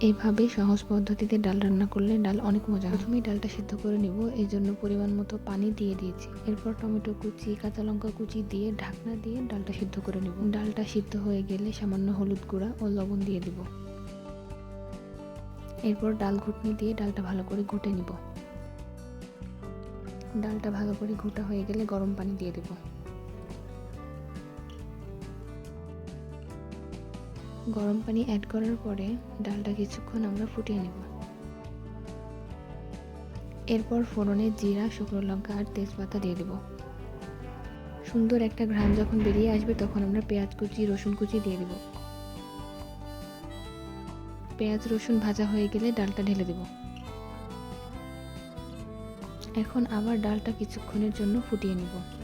এইভাবে সহজ পদ্ধতিতে ডাল রান্না করলে ডাল অনেক মজা হয়। প্রথমেই ডালটা সিদ্ধ করে নিব, এই জন্য পরিমাণ মতো পানি দিয়ে দিয়েছি। এরপর টমেটো কুচি, কাঁচা লঙ্কা কুচি দিয়ে ঢাকনা দিয়ে ডালটা সিদ্ধ করে নিব। ডালটা সিদ্ধ হয়ে গেলে সামান্য হলুদ গুঁড়া ও লবণ দিয়ে দিব। এরপর ডাল ঘুটনি দিয়ে ডালটা ভালো করে ঘুটে নিব। ডালটা ভালো করে ঘোটা হয়ে গেলে গরম পানি দিয়ে দেব। গরম পানি অ্যাড করার পরে ডালটা কিছুক্ষণ আমরা ফুটিয়ে নেব। এরপর ফোড়নে জিরা, শুকনো লঙ্কা আর তেজপাতা দিয়ে দেব। সুন্দর একটা ঘ্রাণ যখন বেরিয়ে আসবে তখন আমরা পেঁয়াজ কুচি, রসুন কুচি দিয়ে দেব। পেঁয়াজ রসুন ভাজা হয়ে গেলে ডালটা ঢেলে দেব। এখন আবার ডালটা কিছুক্ষণের জন্য ফুটিয়ে নিব।